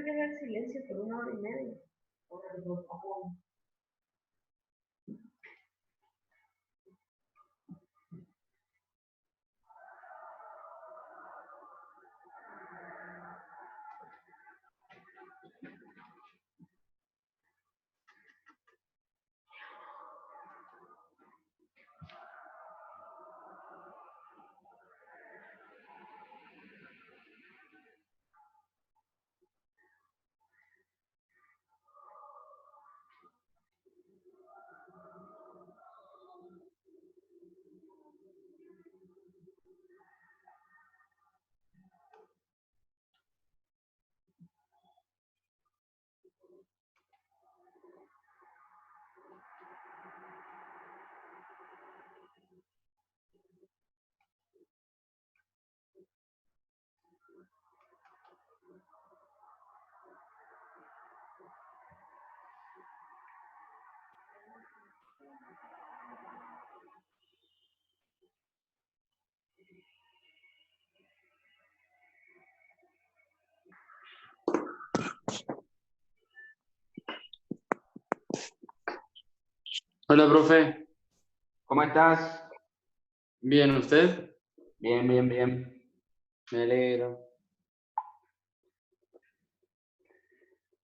que haber silencio por 1 hora y media. Hola, profe. ¿Cómo estás? Bien, ¿usted? Bien, bien, bien. Me alegro.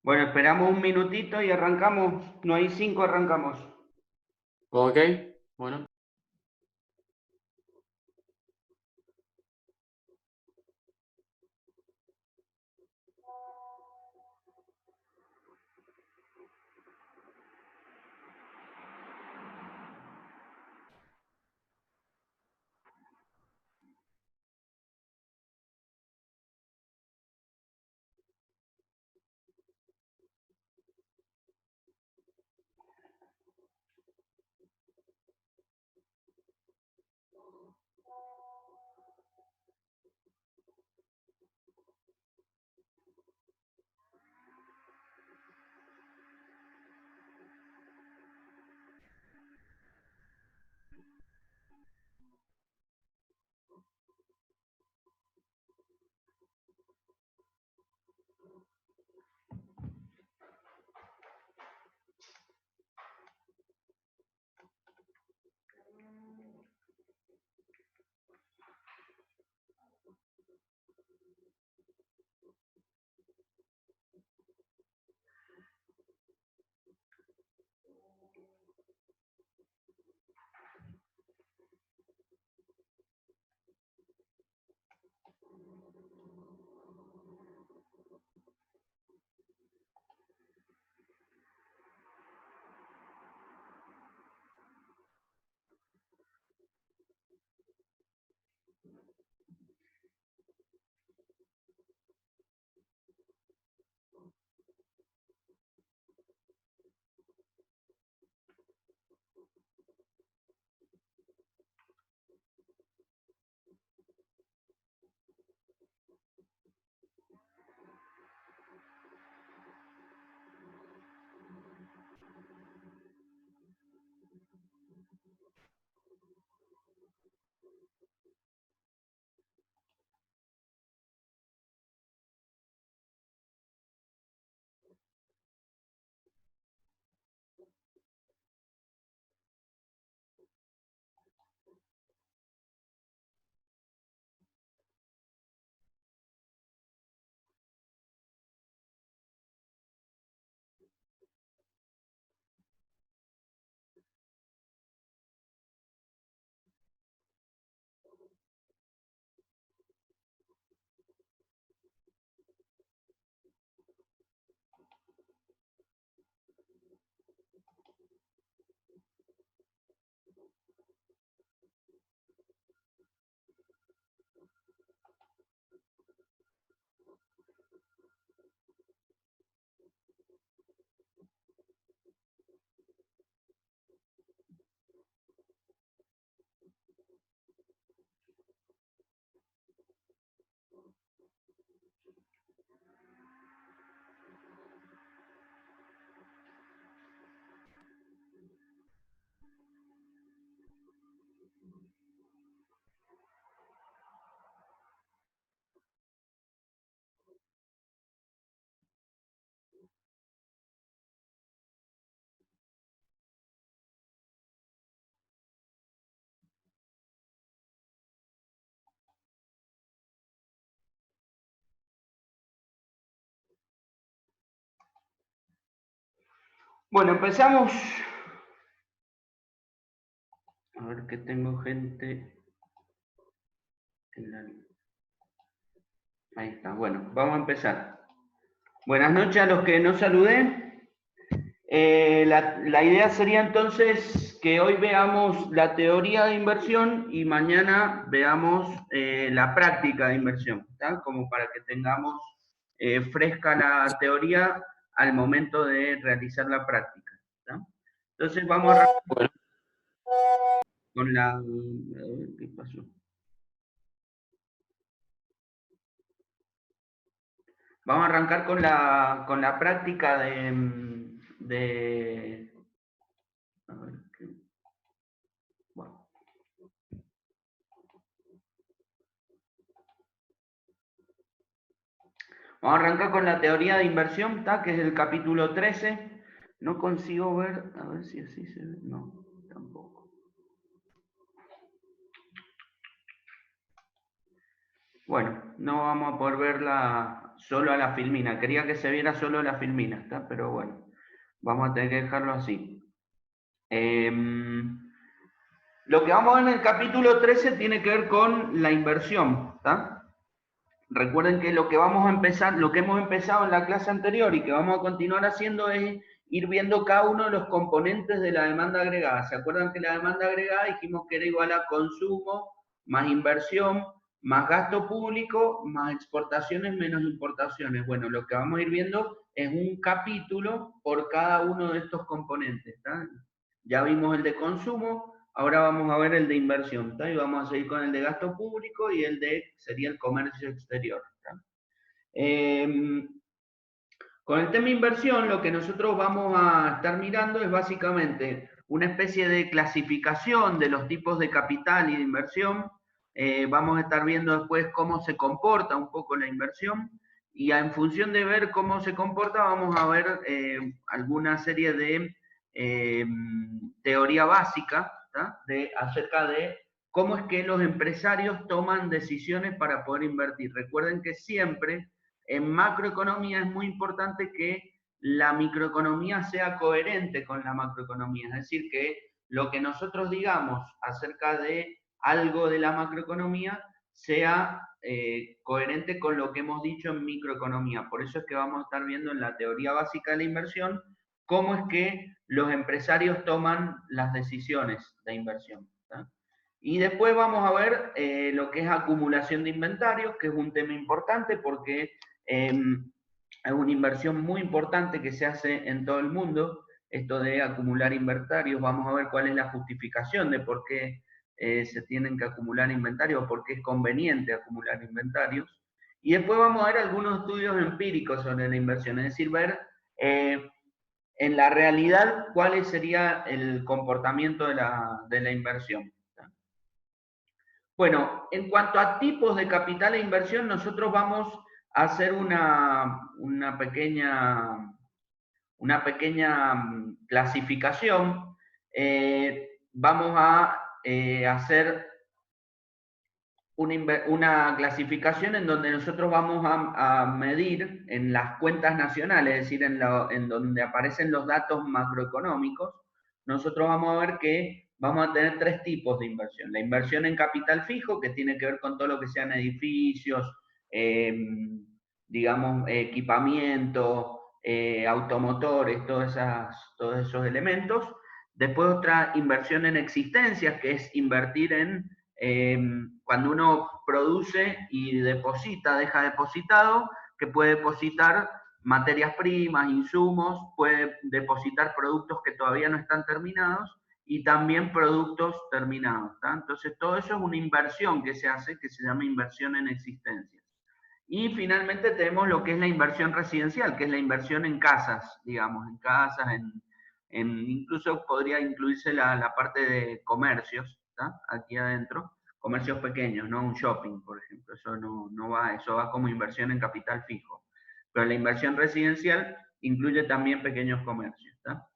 Bueno, esperamos un minutito y arrancamos. No hay 5, arrancamos. Ok, bueno. Bueno, empezamos. A ver que tengo gente. Ahí está. Bueno, vamos a empezar. Buenas noches a los que no saludé. La idea sería entonces que hoy veamos la teoría de inversión y mañana veamos la práctica de inversión, ¿tá? Como para que tengamos fresca la teoría al momento de realizar la práctica, ¿tá? Entonces vamos a arrancar con la... a ver, ¿qué pasó? Vamos a arrancar con la práctica de a ver, bueno. Vamos a arrancar con la teoría de inversión, ¿tá? Que es el capítulo 13. No consigo ver, a ver si así se ve. No, tampoco. Bueno, no vamos a poder verla solo a la filmina. Quería que se viera solo la filmina, ¿está? Pero bueno, vamos a tener que dejarlo así. Lo que vamos a ver en el capítulo 13 tiene que ver con la inversión, ¿está? Recuerden que lo que vamos a empezar, lo que hemos empezado en la clase anterior y que vamos a continuar haciendo es ir viendo cada uno de los componentes de la demanda agregada. ¿Se acuerdan que la demanda agregada dijimos que era igual a consumo más inversión más gasto público más exportaciones menos importaciones? Bueno, lo que vamos a ir viendo es un capítulo por cada uno de estos componentes, ¿tá? Ya vimos el de consumo. Ahora vamos a ver el de inversión, ¿tá? Y vamos a seguir con el de gasto público y el de, sería el comercio exterior, ¿tá? Con el tema inversión, lo que nosotros vamos a estar mirando es básicamente una especie de clasificación de los tipos de capital y de inversión. Vamos a estar viendo después cómo se comporta un poco la inversión y en función de ver cómo se comporta vamos a ver alguna serie de teoría básica, ¿tá? Acerca de cómo es que los empresarios toman decisiones para poder invertir. Recuerden que siempre en macroeconomía es muy importante que la microeconomía sea coherente con la macroeconomía, es decir, que lo que nosotros digamos acerca de algo de la macroeconomía sea coherente con lo que hemos dicho en microeconomía. Por eso es que vamos a estar viendo en la teoría básica de la inversión cómo es que los empresarios toman las decisiones de inversión, ¿tá? Y después vamos a ver lo que es acumulación de inventarios, que es un tema importante porque es una inversión muy importante que se hace en todo el mundo, esto de acumular inventarios. Vamos a ver cuál es la justificación de por qué se tienen que acumular inventarios, por qué es conveniente acumular inventarios. Y después vamos a ver algunos estudios empíricos sobre la inversión, es decir, ver en la realidad cuál sería el comportamiento de la inversión. Bueno, en cuanto a tipos de capital e inversión, nosotros vamos a hacer una pequeña clasificación. Vamos a hacer una clasificación en donde nosotros vamos a medir en las cuentas nacionales, es decir, en donde aparecen los datos macroeconómicos. Nosotros vamos a ver que vamos a tener tres tipos de inversión. La inversión en capital fijo, que tiene que ver con todo lo que sean edificios, digamos, equipamiento, automotores, todos esos elementos. Después otra inversión en existencias, que es invertir en cuando uno produce y deposita, deja depositado, que puede depositar materias primas, insumos, puede depositar productos que todavía no están terminados y también productos terminados, ¿tá? Entonces todo eso es una inversión que se hace, que se llama inversión en existencias. Y finalmente tenemos lo que es la inversión residencial, que es la inversión en casas, digamos, en casas, incluso podría incluirse la parte de comercios, ¿tá? Aquí adentro, comercios pequeños, no un shopping, por ejemplo, eso no va, eso va como inversión en capital fijo. Pero la inversión residencial incluye también pequeños comercios, ¿tá?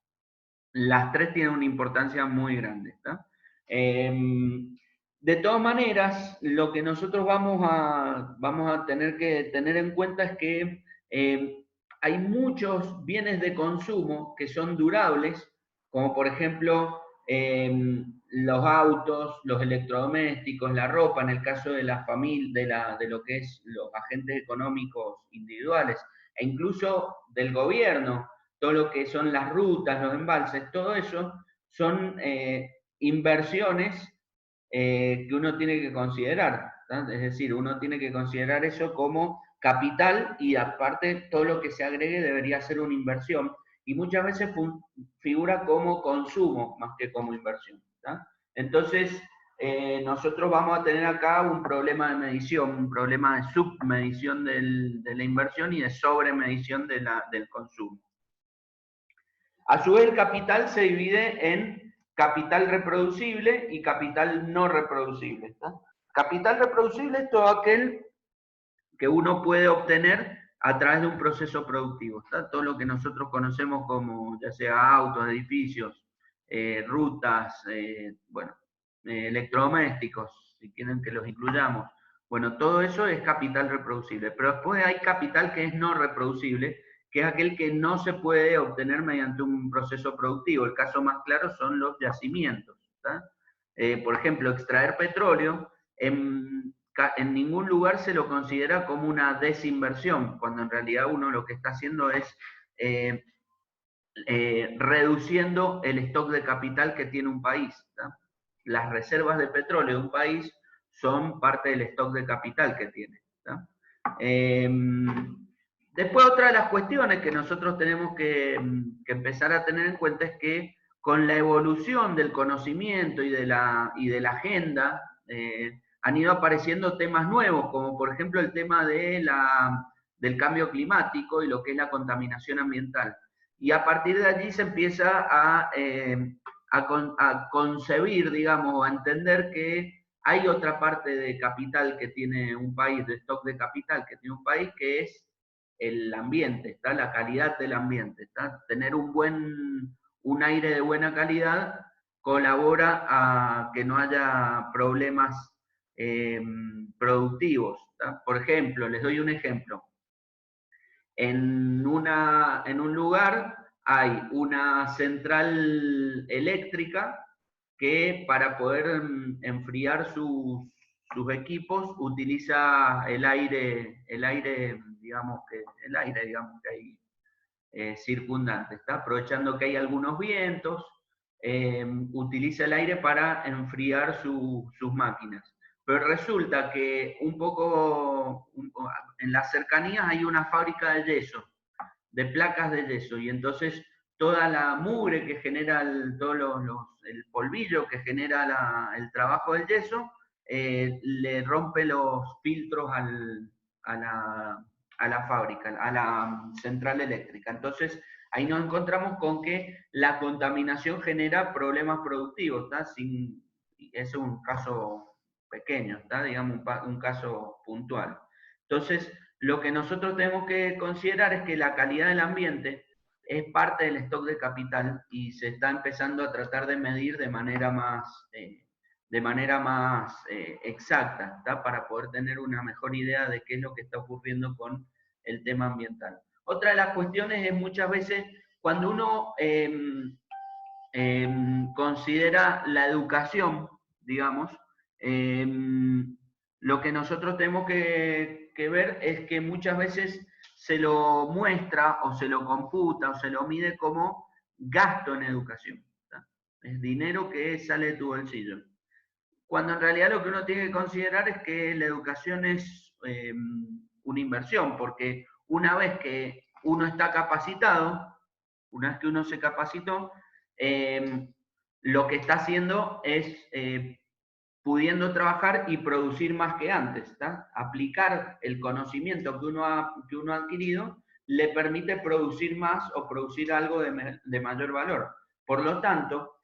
Las tres tienen una importancia muy grande, ¿tá? De todas maneras, lo que nosotros vamos a tener que tener en cuenta es que hay muchos bienes de consumo que son durables, como por ejemplo los autos, los electrodomésticos, la ropa, en el caso de la familia, de lo que es los agentes económicos individuales, e incluso del gobierno, todo lo que son las rutas, los embalses, todo eso son inversiones que uno tiene que considerar, ¿no? Es decir, uno tiene que considerar eso como capital y aparte todo lo que se agregue debería ser una inversión y muchas veces figura como consumo más que como inversión, ¿no? Entonces, nosotros vamos a tener acá un problema de medición, un problema de submedición de la inversión y de sobremedición del consumo. A su vez, el capital se divide en capital reproducible y capital no reproducible, ¿está? Capital reproducible es todo aquel que uno puede obtener a través de un proceso productivo, ¿está? Todo lo que nosotros conocemos como ya sea autos, edificios, rutas, bueno, electrodomésticos, si quieren que los incluyamos. Bueno, todo eso es capital reproducible, pero después hay capital que es no reproducible, que es aquel que no se puede obtener mediante un proceso productivo. El caso más claro son los yacimientos, ¿está? Por ejemplo, extraer petróleo en ningún lugar se lo considera como una desinversión, cuando en realidad uno lo que está haciendo es reduciendo el stock de capital que tiene un país, ¿tá? Las reservas de petróleo de un país son parte del stock de capital que tiene, ¿tá? Después otra de las cuestiones que nosotros tenemos que empezar a tener en cuenta es que con la evolución del conocimiento y de la agenda, han ido apareciendo temas nuevos, como por ejemplo el tema del cambio climático y lo que es la contaminación ambiental. Y a partir de allí se empieza a concebir, digamos, a entender que hay otra parte de capital que tiene un país, de stock de capital que tiene un país, que es el ambiente, ¿está? La calidad del ambiente, ¿está? Tener un aire de buena calidad colabora a que no haya problemas productivos, ¿está? Por ejemplo, les doy un ejemplo. En un lugar hay una central eléctrica que para poder enfriar sus equipos utiliza el aire, digamos que hay circundante, ¿está? Aprovechando que hay algunos vientos, utiliza el aire para enfriar sus máquinas. Pero resulta que en las cercanías hay una fábrica de yeso, de placas de yeso, y entonces toda la mugre que genera, el polvillo que genera el trabajo del yeso, le rompe los filtros a la fábrica, a la central eléctrica. Entonces, ahí nos encontramos con que la contaminación genera problemas productivos, ¿está? Es un caso pequeño, ¿está? Digamos, un caso puntual. Entonces, lo que nosotros tenemos que considerar es que la calidad del ambiente es parte del stock de capital y se está empezando a tratar de medir de manera más exacta, ¿tá? Para poder tener una mejor idea de qué es lo que está ocurriendo con el tema ambiental. Otra de las cuestiones es muchas veces cuando uno considera la educación, digamos, lo que nosotros tenemos que ver es que muchas veces se lo muestra o se lo computa o se lo mide como gasto en educación, ¿tá? Es dinero que sale de tu bolsillo. Cuando en realidad lo que uno tiene que considerar es que la educación es una inversión, porque una vez que uno está capacitado, una vez que uno se capacitó, lo que está haciendo es pudiendo trabajar y producir más que antes, ¿está? Aplicar el conocimiento que uno ha adquirido le permite producir más o producir algo de mayor valor. Por lo tanto,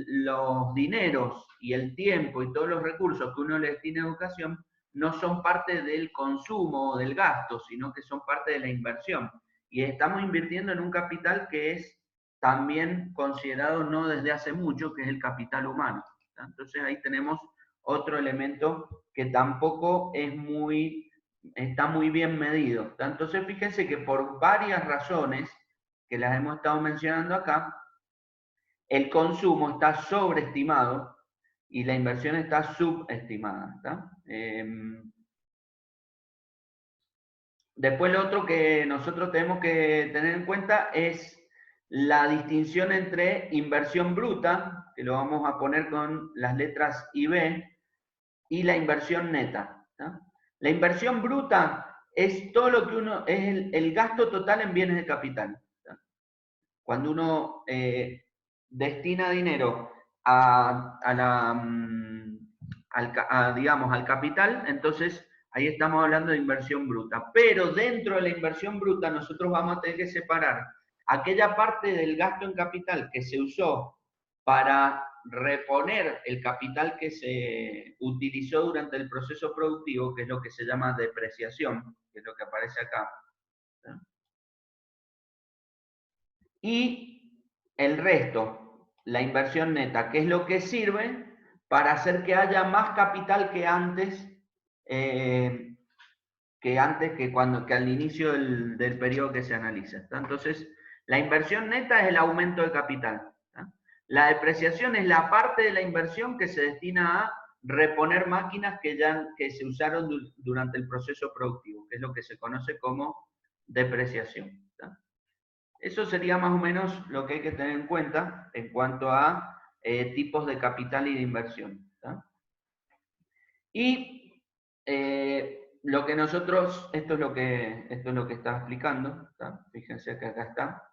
los dineros y el tiempo y todos los recursos que uno le destina a educación no son parte del consumo o del gasto, sino que son parte de la inversión. Y estamos invirtiendo en un capital que es también considerado no desde hace mucho, que es el capital humano. Entonces ahí tenemos otro elemento que tampoco es muy está muy bien medido, ¿está? Entonces fíjense que por varias razones que las hemos estado mencionando acá, el consumo está sobreestimado y la inversión está subestimada, ¿está? Después lo otro que nosotros tenemos que tener en cuenta es la distinción entre inversión bruta, que lo vamos a poner con las letras IB, y la inversión neta, ¿tá? La inversión bruta es todo lo que uno, es el gasto total en bienes de capital, ¿tá? Cuando uno destina dinero digamos, al capital, entonces ahí estamos hablando de inversión bruta. Pero dentro de la inversión bruta nosotros vamos a tener que separar aquella parte del gasto en capital que se usó para reponer el capital que se utilizó durante el proceso productivo, que es lo que se llama depreciación, que es lo que aparece acá, ¿sí? Y el resto, la inversión neta, que es lo que sirve para hacer que haya más capital que antes, que al inicio del periodo que se analiza, ¿está? Entonces, la inversión neta es el aumento de capital, ¿está? La depreciación es la parte de la inversión que se destina a reponer máquinas que se usaron durante el proceso productivo, que es lo que se conoce como depreciación, ¿está? Eso sería más o menos lo que hay que tener en cuenta en cuanto a tipos de capital y de inversión, ¿está? Y lo que nosotros, esto es lo que está explicando, ¿está? Fíjense que acá está,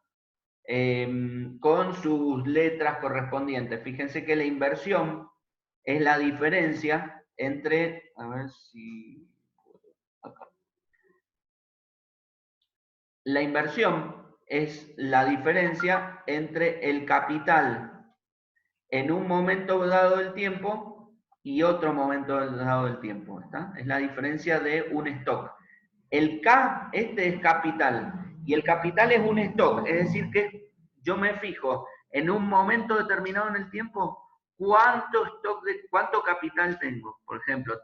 con sus letras correspondientes. Fíjense que la inversión es la diferencia entre, a ver si, acá. La inversión es la diferencia entre el capital en un momento dado del tiempo y otro momento dado del tiempo, ¿está? Es la diferencia de un stock. El K, este es capital, y el capital es un stock, es decir que yo me fijo en un momento determinado en el tiempo cuánto capital tengo. Por ejemplo,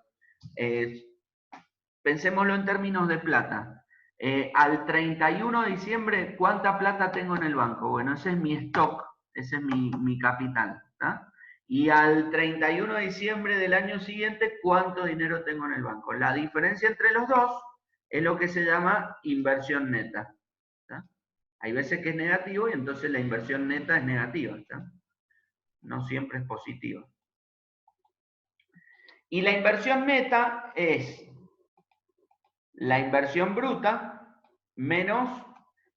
pensémoslo en términos de plata. Al 31 de diciembre, ¿cuánta plata tengo en el banco? Bueno, ese es mi stock, ese es mi capital, ¿tá? Y al 31 de diciembre del año siguiente, ¿cuánto dinero tengo en el banco? La diferencia entre los dos es lo que se llama inversión neta, ¿tá? Hay veces que es negativo y entonces la inversión neta es negativa, ¿tá? No siempre es positiva. Y la inversión neta es la inversión bruta menos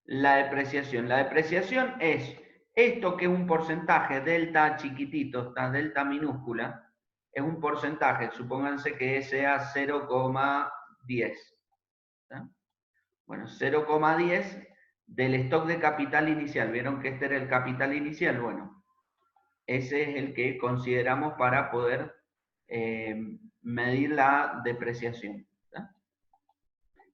la depreciación. La depreciación es esto que es un porcentaje, delta chiquitito, esta delta minúscula, es un porcentaje, supónganse que sea 0,10. Bueno, 0,10 del stock de capital inicial. ¿Vieron que este era el capital inicial? Bueno, ese es el que consideramos para poder medir la depreciación.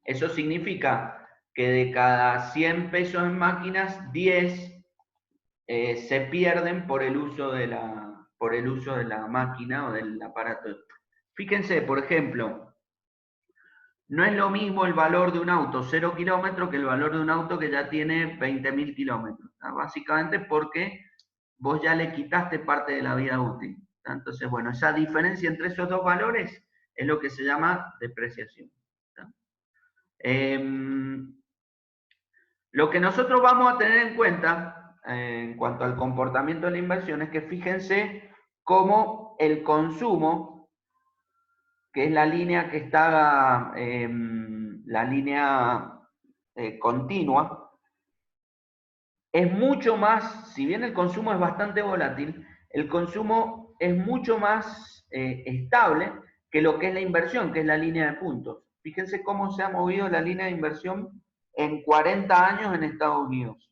Eso significa que de cada 100 pesos en máquinas, 10 se pierden por el uso de la máquina o del aparato. Fíjense, por ejemplo, no es lo mismo el valor de un auto 0 kilómetros que el valor de un auto que ya tiene 20.000 kilómetros. Básicamente porque vos ya le quitaste parte de la vida útil. Entonces, bueno, esa diferencia entre esos dos valores es lo que se llama depreciación. Lo que nosotros vamos a tener en cuenta en cuanto al comportamiento de la inversión es que fíjense cómo el consumo, que es la línea que está, la línea continua, es mucho más, si bien el consumo es bastante volátil, el consumo es mucho más estable que lo que es la inversión, que es la línea de puntos. Fíjense cómo se ha movido la línea de inversión en 40 años en Estados Unidos.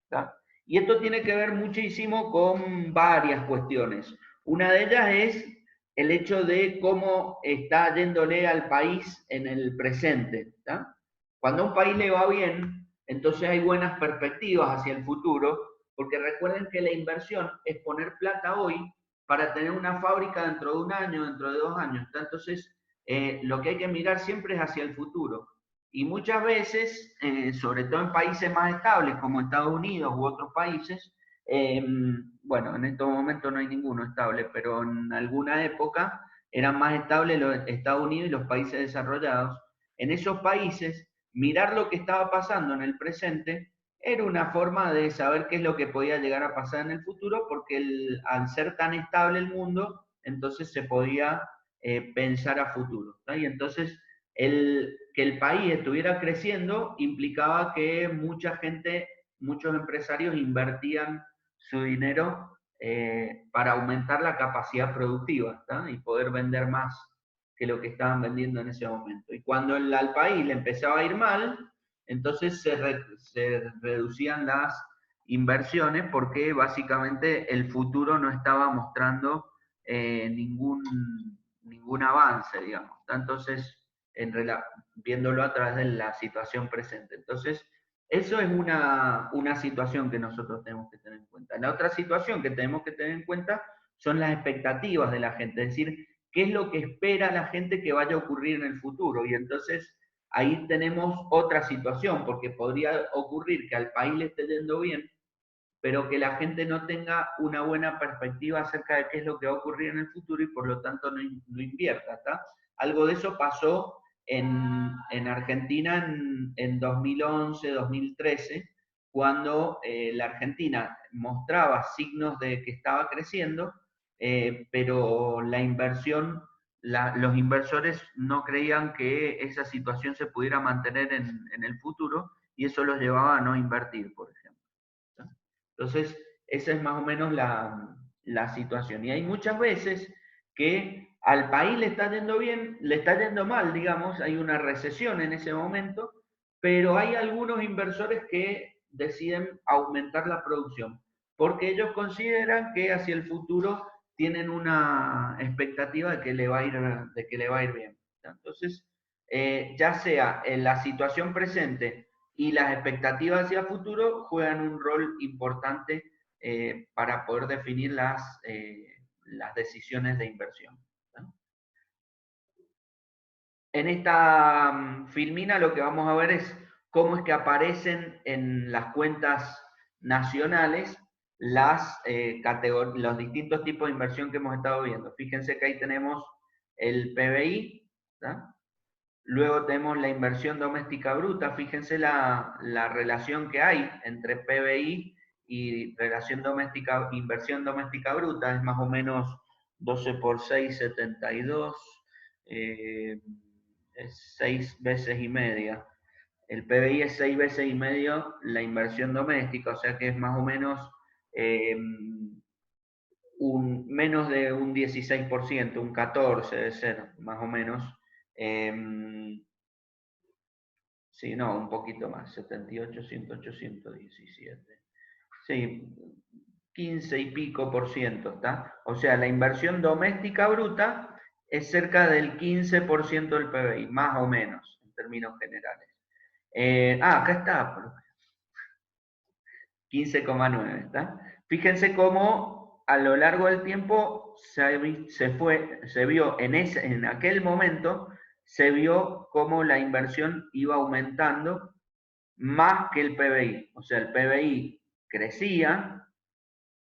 ¿Tá? Y esto tiene que ver muchísimo con varias cuestiones. Una de ellas es el hecho de cómo está yéndole al país en el presente. ¿Tá? Cuando a un país le va bien, entonces hay buenas perspectivas hacia el futuro, porque recuerden que la inversión es poner plata hoy para tener una fábrica dentro de un año, dentro de 2 años. Entonces, lo que hay que mirar siempre es hacia el futuro. Y muchas veces, sobre todo en países más estables como Estados Unidos u otros países, bueno, en estos momentos no hay ninguno estable, pero en alguna época eran más estables los Estados Unidos y los países desarrollados. En esos países, mirar lo que estaba pasando en el presente era una forma de saber qué es lo que podía llegar a pasar en el futuro, porque al ser tan estable el mundo, entonces se podía pensar a futuro, ¿tá? Y entonces que el país estuviera creciendo implicaba que mucha gente, muchos empresarios invertían su dinero para aumentar la capacidad productiva, ¿tá? Y poder vender más que lo que estaban vendiendo en ese momento. Y cuando al país le empezaba a ir mal, entonces se reducían las inversiones porque básicamente el futuro no estaba mostrando ningún avance, digamos. Entonces, viéndolo a través de la situación presente. Entonces, eso es una situación que nosotros tenemos que tener en cuenta. La otra situación que tenemos que tener en cuenta son las expectativas de la gente, es decir, qué es lo que espera la gente que vaya a ocurrir en el futuro. Y entonces ahí tenemos otra situación, porque podría ocurrir que al país le esté yendo bien, pero que la gente no tenga una buena perspectiva acerca de qué es lo que va a ocurrir en el futuro y por lo tanto no invierta, ¿está? Algo de eso pasó en Argentina en 2011, 2013, cuando la Argentina mostraba signos de que estaba creciendo, pero la inversión, los inversores no creían que esa situación se pudiera mantener en el futuro y eso los llevaba a no invertir, por ejemplo. Entonces, esa es más o menos la situación. Y hay muchas veces que al país le está yendo bien, le está yendo mal, digamos, hay una recesión en ese momento, pero hay algunos inversores que deciden aumentar la producción, porque ellos consideran que hacia el futuro tienen una expectativa de que le va a ir bien. Entonces, ya sea en la situación presente y las expectativas hacia el futuro juegan un rol importante para poder definir las decisiones de inversión, ¿no? En esta filmina lo que vamos a ver es cómo es que aparecen en las cuentas nacionales los distintos tipos de inversión que hemos estado viendo. Fíjense que ahí tenemos el PBI, ¿tá? Luego tenemos la inversión doméstica bruta. Fíjense la relación que hay entre PBI y inversión doméstica bruta. Es más o menos 12 por 6, 72. Es 6 veces y media. El PBI es 6 veces y medio la inversión doméstica, o sea que es más o menos menos de un 16%, un 14% debe ser, más o menos. Sí, no, un poquito más, 78, 108, 117. Sí, 15 y pico por ciento, ¿está? O sea, la inversión doméstica bruta es cerca del 15% del PBI, más o menos, en términos generales. Acá está, 15,9, ¿está? Fíjense cómo a lo largo del tiempo se vio en aquel momento, se vio cómo la inversión iba aumentando más que el PBI. O sea, el PBI crecía,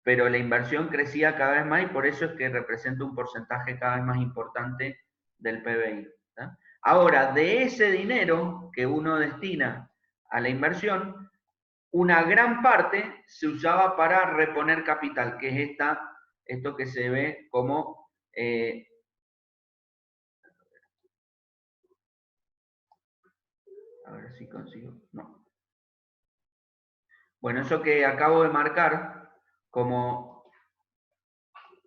pero la inversión crecía cada vez más y por eso es que representa un porcentaje cada vez más importante del PBI, ¿tá? Ahora, de ese dinero que uno destina a la inversión, una gran parte se usaba para reponer capital, que es esto que se ve como... a ver si consigo... No. Bueno, eso que acabo de marcar como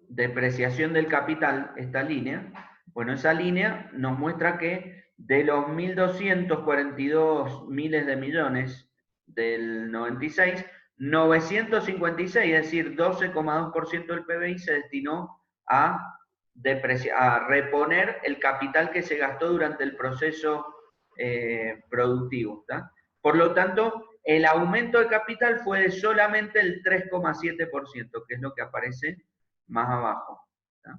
depreciación del capital, esta línea, bueno, esa línea nos muestra que de los 1.242 miles de millones del 96, 956, es decir, 12,2% del PBI se destinó a reponer el capital que se gastó durante el proceso productivo, ¿tá? Por lo tanto, el aumento de capital fue de solamente el 3,7%, que es lo que aparece más abajo, ¿tá?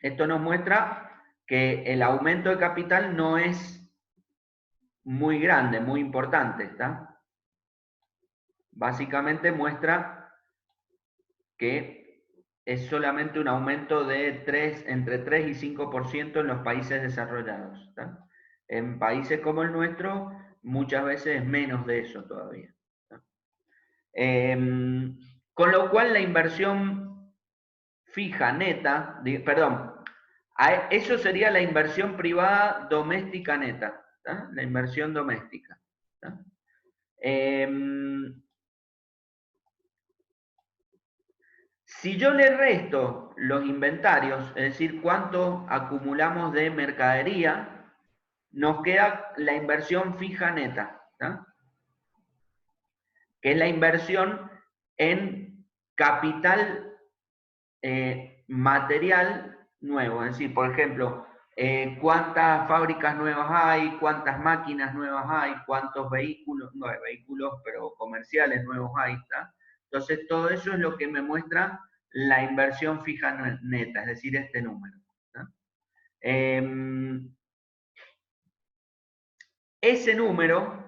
esto nos muestra que el aumento de capital no es muy grande, muy importante, ¿está? Básicamente muestra que es solamente un aumento de entre 3 y 5% en los países desarrollados, ¿está? En países como el nuestro, muchas veces es menos de eso todavía, ¿está? Con lo cual la inversión fija neta, eso sería la inversión privada doméstica neta, ¿tá? La inversión doméstica, ¿tá? Si yo le resto los inventarios, es decir, cuánto acumulamos de mercadería, nos queda la inversión fija neta, ¿tá? Que es la inversión en capital material nuevo. Es decir, por ejemplo, cuántas fábricas nuevas hay, cuántas máquinas nuevas hay, cuántos vehículos, no hay vehículos, pero comerciales nuevos hay, ¿tá? Entonces, todo eso es lo que me muestra la inversión fija neta, es decir, este número, ¿tá? Ese número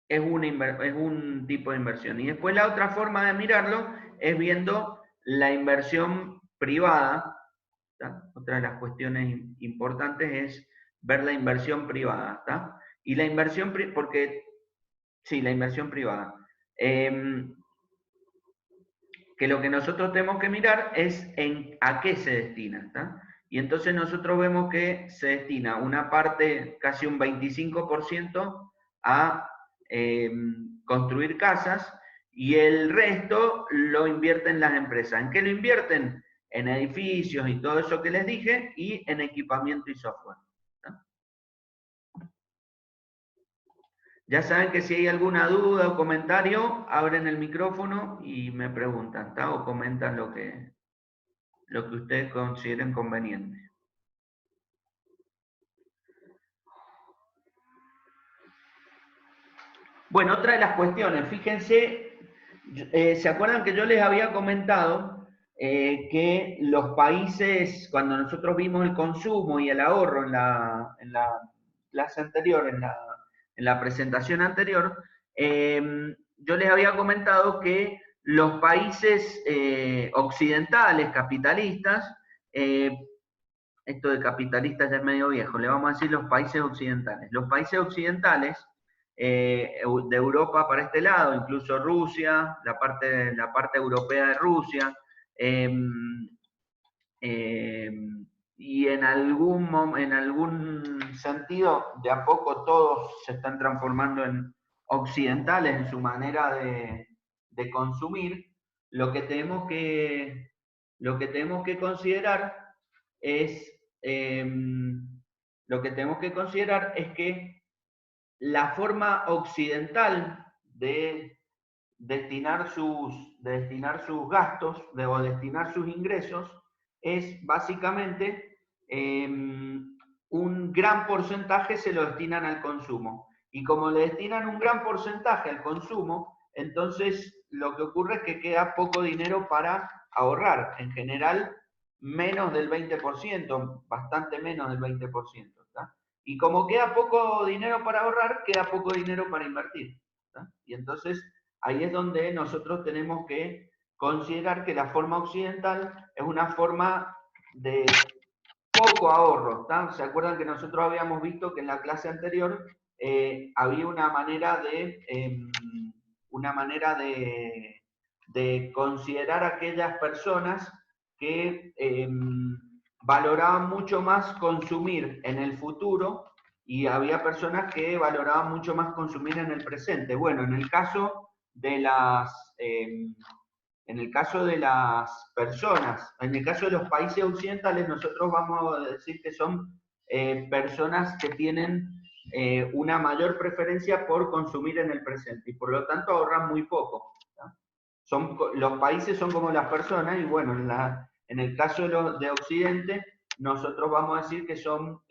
es un tipo de inversión. Y después la otra forma de mirarlo es viendo la inversión privada, ¿tá? Otra de las cuestiones importantes es ver la inversión privada, ¿está? Y la inversión, la inversión privada. Que lo que nosotros tenemos que mirar es a qué se destina, ¿está? Y entonces nosotros vemos que se destina una parte, casi un 25%, a construir casas, y el resto lo invierten las empresas. ¿En qué lo invierten? En edificios y todo eso que les dije, y en equipamiento y software, ¿tá? Ya saben que si hay alguna duda o comentario, abren el micrófono y me preguntan, ¿está? O comentan lo que ustedes consideren conveniente. Bueno, otra de las cuestiones, fíjense, ¿se acuerdan que yo les había comentado que los países, cuando nosotros vimos el consumo y el ahorro en la clase anterior, en la presentación anterior, yo les había comentado que los países occidentales, capitalistas, esto de capitalistas ya es medio viejo, le vamos a decir los países occidentales. Los países occidentales de Europa para este lado, incluso Rusia, la parte europea de Rusia, y en algún sentido, de a poco todos se están transformando en occidentales en su manera de consumir. Lo que tenemos que considerar es que la forma occidental de destinar sus gastos o destinar sus ingresos es básicamente un gran porcentaje se lo destinan al consumo. Y como le destinan un gran porcentaje al consumo, entonces lo que ocurre es que queda poco dinero para ahorrar. En general, menos del 20%, bastante menos del 20%. ¿Tá? Y como queda poco dinero para ahorrar, queda poco dinero para invertir. ¿Tá? Y entonces ahí es donde nosotros tenemos que considerar que la forma occidental es una forma de poco ahorro. ¿Tá? ¿Se acuerdan que nosotros habíamos visto que en la clase anterior había una manera de considerar a aquellas personas que valoraban mucho más consumir en el futuro, y había personas que valoraban mucho más consumir en el presente? Bueno, en el caso de las personas, en el caso de los países occidentales, nosotros vamos a decir que son personas que tienen una mayor preferencia por consumir en el presente, y por lo tanto ahorran muy poco. Los países son como las personas, y bueno, en el caso de Occidente, nosotros vamos a decir que son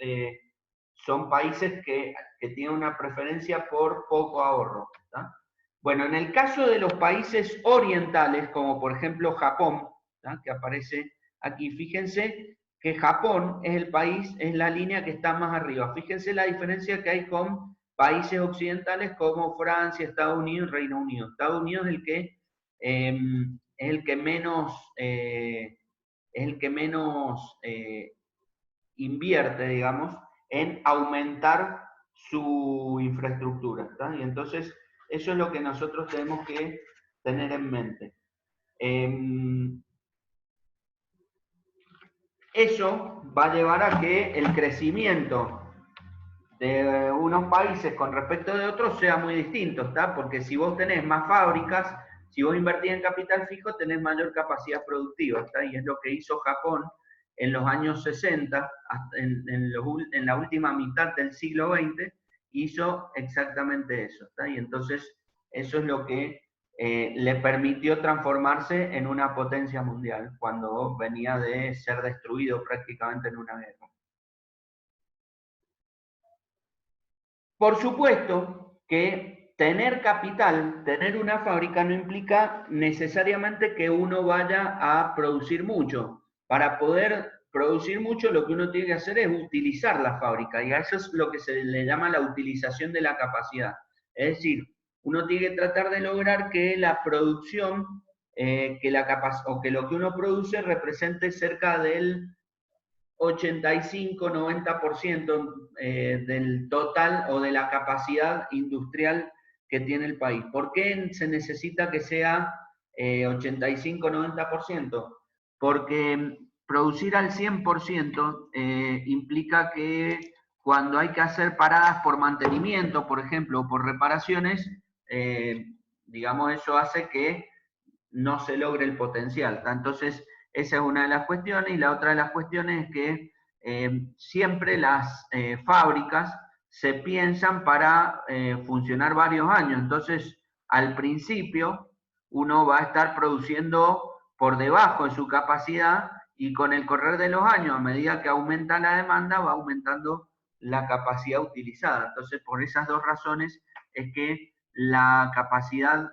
países que tienen una preferencia por poco ahorro. ¿Tá? Bueno, en el caso de los países orientales, como por ejemplo Japón, ¿tá? Que aparece aquí, fíjense que Japón es el país, es la línea que está más arriba. Fíjense la diferencia que hay con países occidentales como Francia, Estados Unidos y Reino Unido. Estados Unidos es el que menos invierte, digamos, en aumentar su infraestructura, ¿está? Y entonces eso es lo que nosotros tenemos que tener en mente. Eso va a llevar a que el crecimiento de unos países con respecto de otros sea muy distinto, ¿está? Porque si vos tenés más fábricas, si vos invertís en capital fijo, tenés mayor capacidad productiva, ¿está? Y es lo que hizo Japón en los años 60, en la última mitad del siglo XX, hizo exactamente eso, ¿está? Y entonces eso es lo que le permitió transformarse en una potencia mundial cuando venía de ser destruido prácticamente en una guerra. Por supuesto que tener capital, tener una fábrica no implica necesariamente que uno vaya a producir mucho. Para poder producir mucho, lo que uno tiene que hacer es utilizar la fábrica, y a eso es lo que se le llama la utilización de la capacidad. Es decir, uno tiene que tratar de lograr que la producción, o que lo que uno produce represente cerca del 85-90% del total o de la capacidad industrial que tiene el país. ¿Por qué se necesita que sea 85-90%? Porque producir al 100% implica que cuando hay que hacer paradas por mantenimiento, por ejemplo, o por reparaciones, digamos, eso hace que no se logre el potencial. Entonces, esa es una de las cuestiones, y la otra de las cuestiones es que siempre las fábricas se piensan para funcionar varios años. Entonces, al principio, uno va a estar produciendo por debajo de su capacidad, y con el correr de los años, a medida que aumenta la demanda, va aumentando la capacidad utilizada. Entonces, por esas dos razones es que la capacidad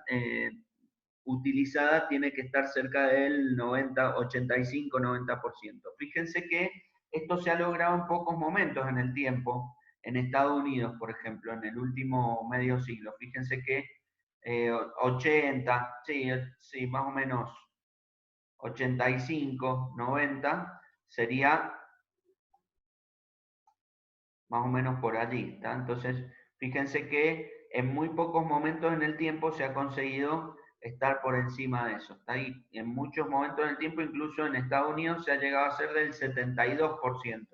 utilizada tiene que estar cerca del 90, 85-90%. Fíjense que esto se ha logrado en pocos momentos en el tiempo, en Estados Unidos, por ejemplo, en el último medio siglo. Fíjense que 80, sí, más o menos 85, 90, sería más o menos por allí, ¿está? Entonces, fíjense que en muy pocos momentos en el tiempo se ha conseguido estar por encima de eso, ¿está? Y en muchos momentos en el tiempo, incluso en Estados Unidos, se ha llegado a ser del 72%.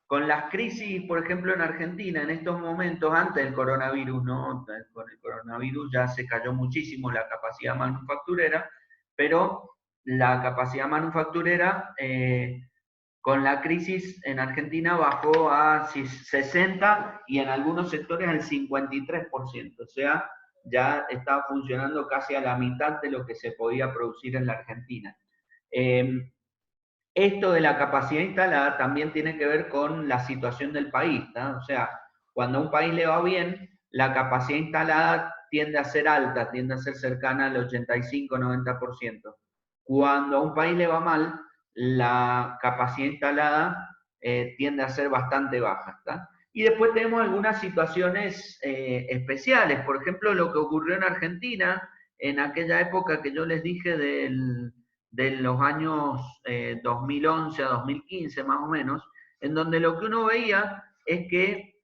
Con las crisis, por ejemplo, en Argentina, en estos momentos, antes del coronavirus, ¿no? Con el coronavirus ya se cayó muchísimo la capacidad manufacturera, pero la capacidad manufacturera con la crisis en Argentina bajó a 60 y en algunos sectores al 53%. O sea, ya estaba funcionando casi a la mitad de lo que se podía producir en la Argentina. Esto de la capacidad instalada también tiene que ver con la situación del país, ¿no? O sea, cuando a un país le va bien, la capacidad instalada tiende a ser alta, tiende a ser cercana al 85-90%. Cuando a un país le va mal, la capacidad instalada tiende a ser bastante baja, ¿está? Y después tenemos algunas situaciones especiales, por ejemplo, lo que ocurrió en Argentina en aquella época que yo les dije de los años 2011 a 2015 más o menos, en donde lo que uno veía es que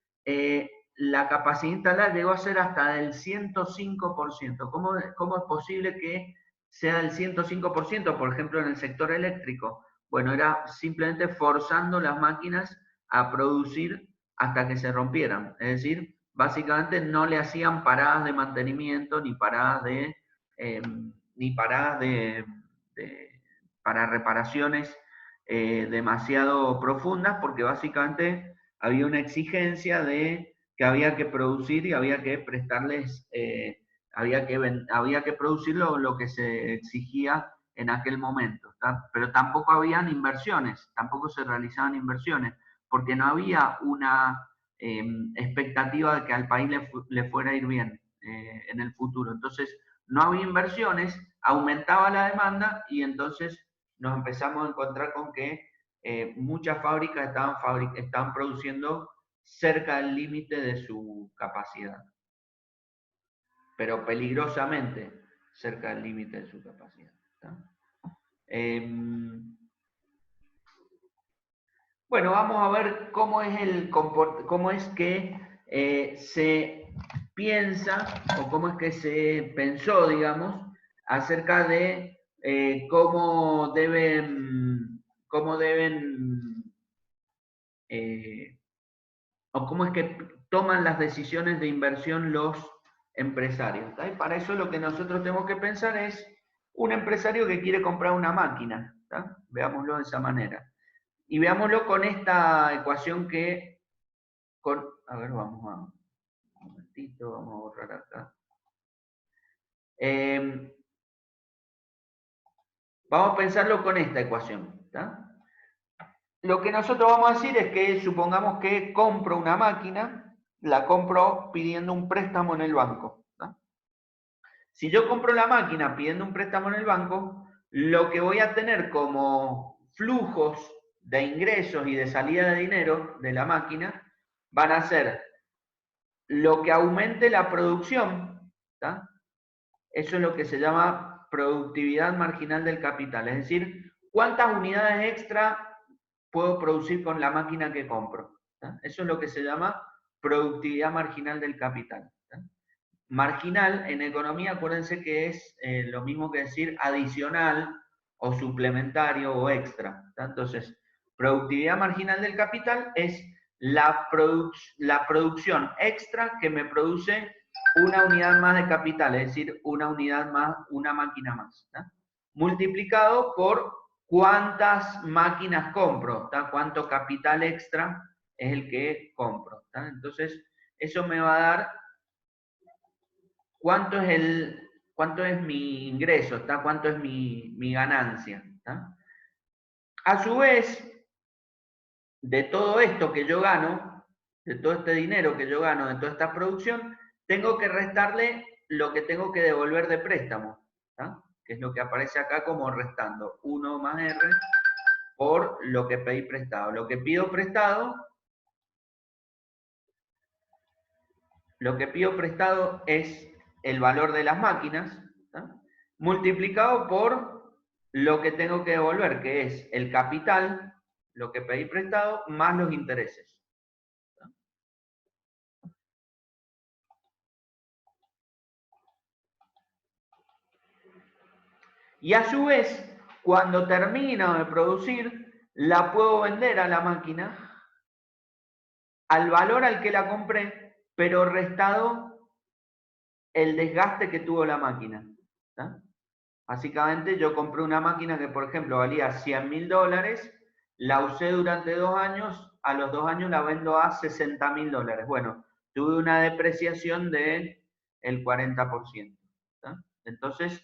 la capacidad instalada llegó a ser hasta del 105%. ¿Cómo es posible que sea del 105%, por ejemplo, en el sector eléctrico? Bueno, era simplemente forzando las máquinas a producir hasta que se rompieran. Es decir, básicamente no le hacían paradas de mantenimiento ni paradas para reparaciones demasiado profundas, porque básicamente había una exigencia de que había que producir y había que prestarles, había que producir lo que se exigía en aquel momento, ¿tá? Pero tampoco habían inversiones, tampoco se realizaban inversiones, porque no había una expectativa de que al país le fuera a ir bien en el futuro. Entonces, no había inversiones, aumentaba la demanda, y entonces nos empezamos a encontrar con que muchas fábricas estaban produciendo cerca del límite de su capacidad, pero peligrosamente cerca del límite de su capacidad. Bueno, vamos a ver cómo es que se piensa o cómo es que se pensó, digamos, acerca de cómo deben o cómo es que toman las decisiones de inversión los empresarios. ¿Tá? Y para eso lo que nosotros tenemos que pensar es un empresario que quiere comprar una máquina. ¿Tá? Veámoslo de esa manera. Y veámoslo con esta ecuación a ver, vamos a... Un momentito, vamos a borrar acá. Vamos a pensarlo con esta ecuación. ¿Tá? Lo que nosotros vamos a decir es que supongamos que compro una máquina, la compro pidiendo un préstamo en el banco. ¿Tá? Si yo compro la máquina pidiendo un préstamo en el banco, lo que voy a tener como flujos de ingresos y de salida de dinero de la máquina van a ser lo que aumente la producción. ¿Tá? Eso es lo que se llama productividad marginal del capital, es decir, cuántas unidades extra puedo producir con la máquina que compro. ¿Tá? Eso es lo que se llama productividad marginal del capital. ¿Tá? Marginal en economía, acuérdense que es lo mismo que decir adicional o suplementario o extra. ¿Tá? Entonces, productividad marginal del capital es la producción extra que me produce una unidad más de capital, es decir, una unidad más, una máquina más. ¿Tá? Multiplicado por cuántas máquinas compro, ¿tá? Cuánto capital extra es el que compro. ¿Tá? Entonces, eso me va a dar cuánto es mi ingreso, ¿tá? Cuánto es mi ganancia. ¿Tá? A su vez, de todo esto que yo gano, de todo este dinero que yo gano, de toda esta producción, tengo que restarle lo que tengo que devolver de préstamo, ¿tá? Que es lo que aparece acá como restando 1 más R por lo que pedí prestado. Lo que pido prestado es el valor de las máquinas, ¿tá? Multiplicado por lo que tengo que devolver, que es el capital, lo que pedí prestado, más los intereses. ¿Tá? Y a su vez, cuando termino de producir, la puedo vender a la máquina al valor al que la compré, pero restado el desgaste que tuvo la máquina. ¿Tá? Básicamente yo compré una máquina que, por ejemplo, valía $100.000, la usé durante 2 años, a los 2 años la vendo a $60.000. Bueno, tuve una depreciación del 40%. ¿Tá? Entonces,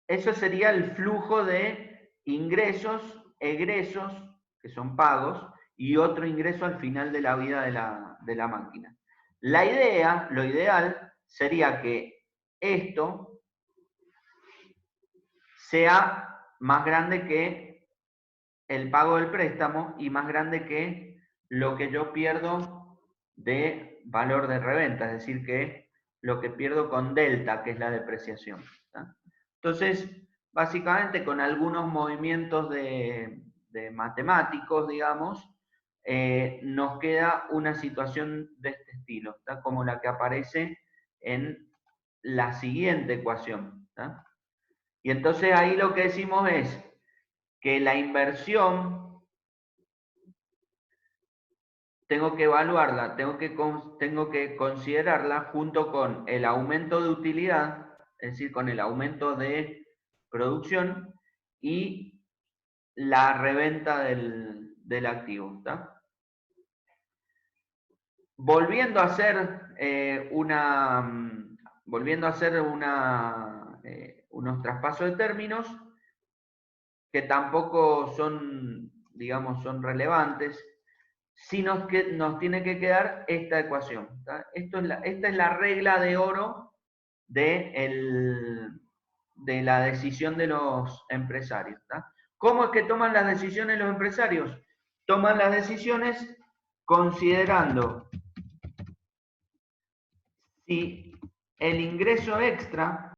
eso sería el flujo de ingresos, egresos, que son pagos, y otro ingreso al final de la vida de la máquina. La idea, lo ideal, sería que esto sea más grande que el pago del préstamo y más grande que lo que yo pierdo de valor de reventa, es decir, que lo que pierdo con delta, que es la depreciación. ¿Tá? Entonces, básicamente con algunos movimientos de matemáticos, digamos, nos queda una situación de este estilo, ¿tá? Como la que aparece en la siguiente ecuación. ¿Tá? Y entonces ahí lo que decimos es que la inversión tengo que evaluarla, tengo que considerarla junto con el aumento de utilidad, es decir, con el aumento de producción y la reventa del activo. ¿Tá? Volviendo a hacer unos traspasos de términos que tampoco son, digamos, son relevantes, sí nos tiene que quedar esta ecuación. ¿Tá? Esta es la regla de oro de la decisión de los empresarios. ¿Tá? ¿Cómo es que toman las decisiones los empresarios? Toman las decisiones considerando si el ingreso extra